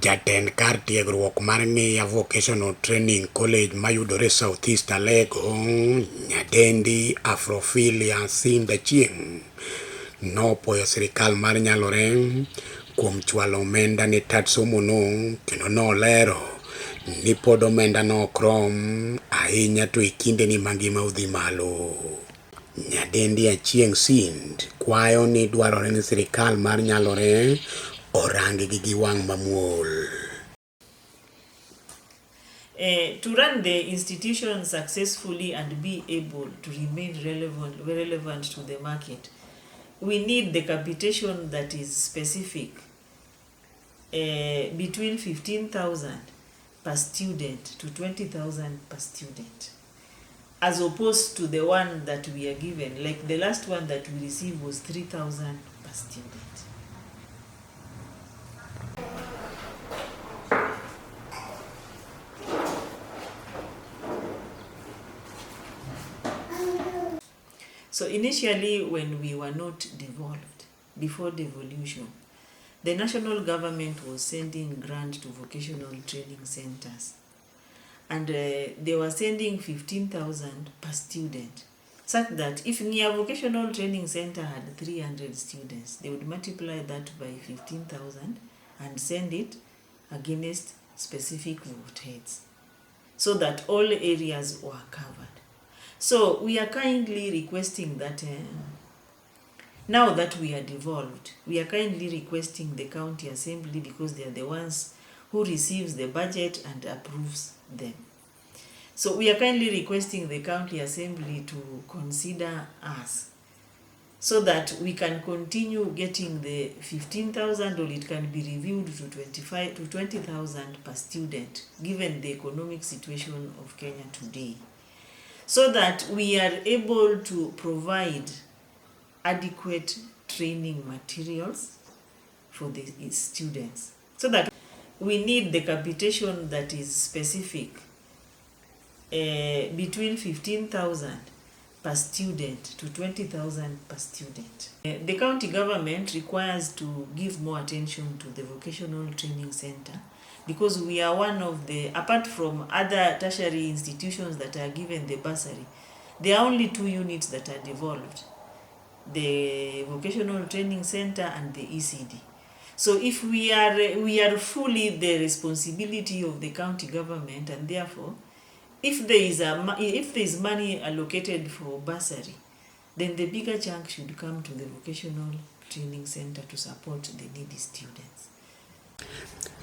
Jatend kar tiegruok mar ng'iya Vocational Training College mayudore Southeast Alego, nyadendi Afrophilia Sindachieng nopuoyo sirikal mar nyalore kuom chwalo omenda ne tat somono, kendo nolero ni pod omenda no ok rom ahinya to e kinde ni mangima odhi malo. Nyadendi Achieng' Sind kwayo ni dwarore ni sirikal mar nyalore orang gi wang' mamuol. To run the institution successfully and be able to remain relevant to the market, we need the capitation that is specific, between 15,000 per student to 20,000 per student, as opposed to the one that we are given. Like the last one that we received was 3,000 per student. So initially, when we were not devolved, before devolution, the national government was sending grant to vocational training centers. And they were sending 15,000 per student, such that if near vocational training center had 300 students, they would multiply that by 15,000 and send it against specific vote heads, so that all areas were covered. So we are kindly requesting that now that we are devolved, we are kindly requesting the county assembly, because they are the ones who receives the budget and approves them. So we are kindly requesting the county assembly to consider us, so that we can continue getting the 15,000, or it can be reviewed to 20,000 per student, given the economic situation of Kenya today, so that we are able to provide adequate training materials for the students. So that we need the capitation that is specific, between 15,000 per student to 20,000 per student. The county government requires to give more attention to the vocational training center, because we are one of the, apart from other tertiary institutions that are given the bursary, there are only 2 units that are devolved: the vocational training center and the ECD. So if we are fully the responsibility of the county government, and therefore if there is money allocated for bursary, then the bigger chunk should come to the vocational training center to support the needy students.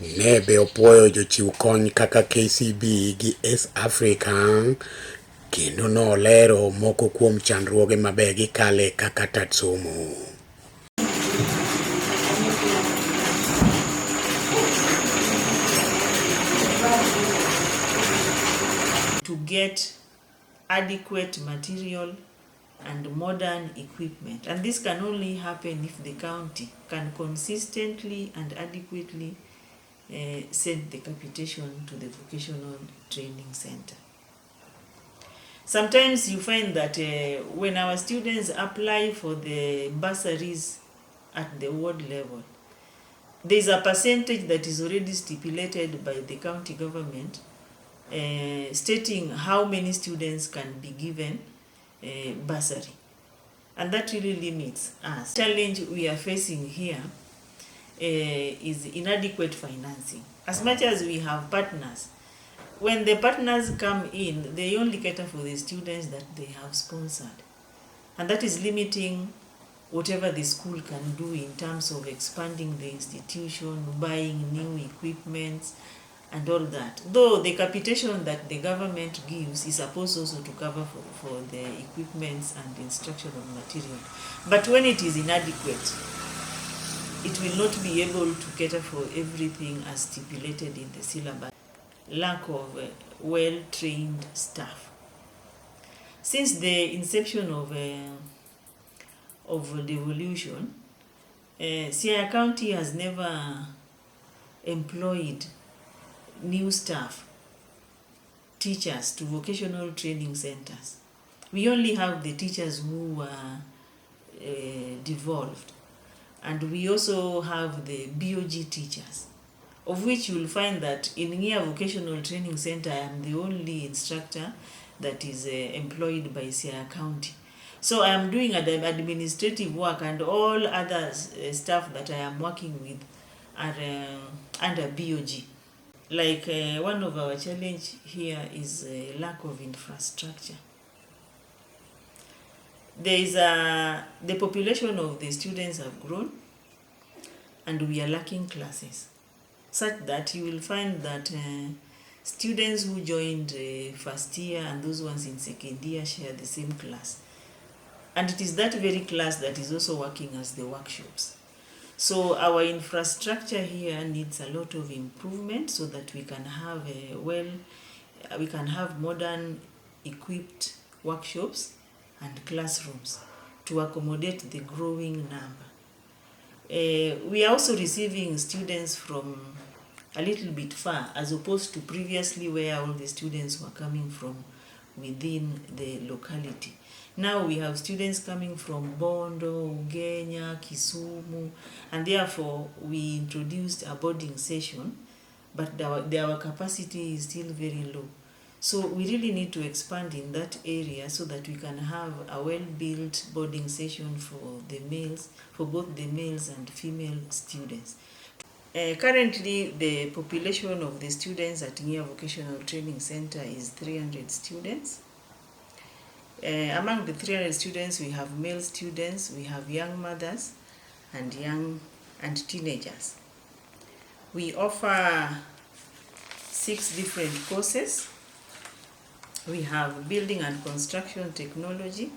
Nebe opuoyo jochiw kony kaka KCB gi East Africa, kendo nolero moko kuom chandruoge mabe gikale kaka tat somo. To get adequate material and modern equipment, and this can only happen if the county can consistently and adequately send the capitation to the vocational training center. Sometimes you find that when our students apply for the bursaries at the ward level, there is a percentage that is already stipulated by the county government, stating how many students can be given bursary, and that really limits us. The challenge we are facing here is inadequate financing. As much as we have partners, when the partners come in, they only cater for the students that they have sponsored, and that is limiting whatever the school can do in terms of expanding the institution, buying new equipments, and all that. Though the capitation that the government gives is supposed also to cover for the equipments and instructional material. But when it is inadequate, it will not be able to cater for everything as stipulated in the syllabus. Lack of well-trained staff. Since the inception of devolution, Siaya County has never employed new staff, teachers to vocational training centers. We only have the teachers who were devolved, and we also have the BOG teachers of which you will find that in Ng'ia Vocational Training Center, I am the only instructor that is employed by Siaya County. So I am doing administrative work, and all other staff that I am working with are under BOG. Like one of our challenge here is lack of infrastructure. There is the population of the students have grown, and we are lacking classes, such that you will find that students who joined first year and those ones in second year share the same class. And it is that very class that is also working as the workshops. So our infrastructure here needs a lot of improvement so that we can have we can have modern equipped workshops and classrooms to accommodate the growing number. We are also receiving students from a little bit far, as opposed to previously where all the students were coming from within the locality. Now we have students coming from Bondo, Ugenya, Kisumu, and therefore we introduced a boarding session, but our capacity is still very low. So we really need to expand in that area so that we can have a well-built boarding session for the males, for both the males and female students. Currently, the population of the students at Ng'ia Vocational Training Center is 300 students. Among the 300 students, we have male students, we have young mothers, and teenagers. We offer 6 different courses. We have building and construction technology,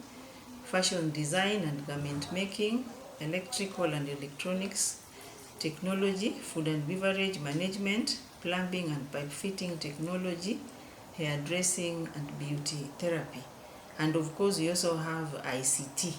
fashion design and garment making, electrical and electronics technology, food and beverage management, plumbing and pipe fitting technology, hairdressing and beauty therapy. And of course, we also have ICT